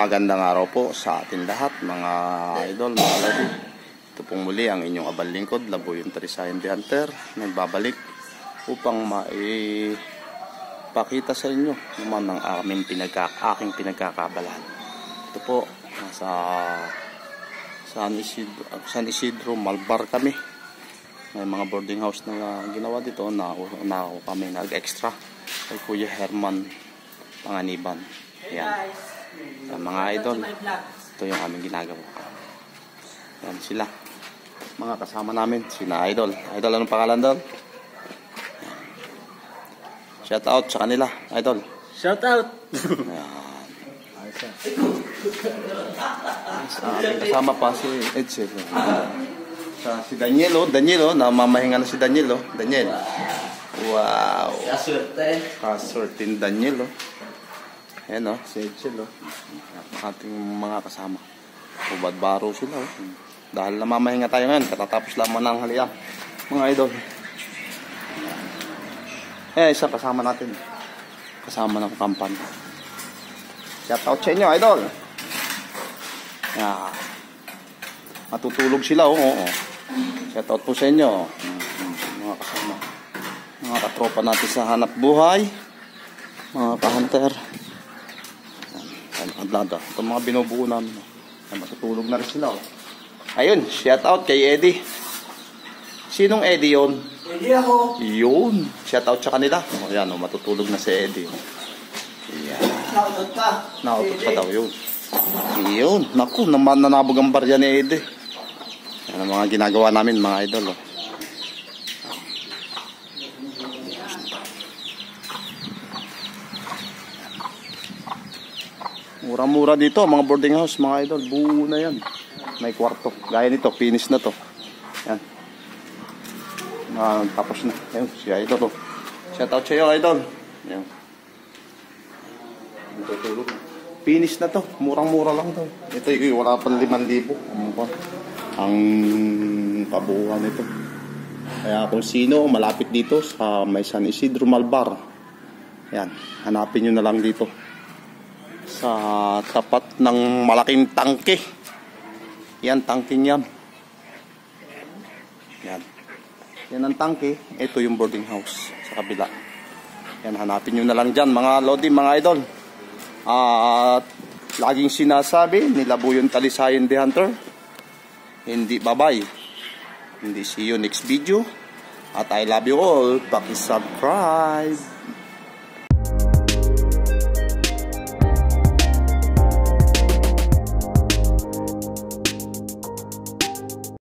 magandang araw po sa atin lahat mga idol, mga lodi. Ito pong muli ang inyong abang lingkod, Labuyon Talisayan The Hunter, nagbabalik upang maipakita sa inyo naman ang aking pinagkakabalahan. Ito po, nasa San Isidro, Malbar kami. May mga boarding house na ginawa dito na kami nag-extra kay Kuya Herman Panganiban. Yan. Mga idol, ito yung aming ginagawa. Yan sila, mga kasama namin, sina idol. Idol, anong pangalan doon? Shout out sa kanila, idol. Shout out. Yan. Sa aming kasama pa si Edsel. Si Daniel, Daniel, namamahinga na si Daniel, Daniel. Wow. Kaswerte ni Daniel, Ayan, si Edsel, ating mga kasama. Ubad-baro sila, Dahil namamahinga tayo ngayon, katatapos lamang ng halian, mga idol. Isa kasama natin. Kasama ng kampan. Shout out sa inyo, idol. Yan. Matutulog sila, Shout out po sa inyo, mga kasama. Mga katropa natin sa hanap buhay. Mga ka-hunter. Itong mga binubuo namin. Matutulog na rin sila. Ayun, shout out kay Eddie. Sinong Eddie yun? Eddie ako. Yun, shout out sa kanila. Ayan, matutulog na si Eddie. Ayan. Nautot pa. Nautot pa daw yun. Yun, naku, nanabog ang barya ni Eddie. Yan ang mga ginagawa namin, mga idol. Mura-mura dito, mga boarding house, mga idol. Buo na yan. May kwarto. Gaya nito, finish na to. Yan. Tapos na. Ayun, si idol. Shout out sa iyo, idol. Yan. Tutulog. Finish na to. Murang-mura lang to. Ito yung wala pang 5,000. Ang kabuuan nito. Kaya kung sino malapit dito sa may San Isidro, Malbar. Yan. Hanapin nyo na lang dito. Sa tapat ng malaking tangke. Yan, tangking yan. Yan. Yan ang tangke. Ito yung boarding house sa kabila. Yan, hanapin nyo na lang dyan, mga lodi, mga idol. At laging sinasabi ni Labuyon Talisayan The Hunter, hindi bye-bye. Hindi see you next video. At I love you all. Paki-subscribe.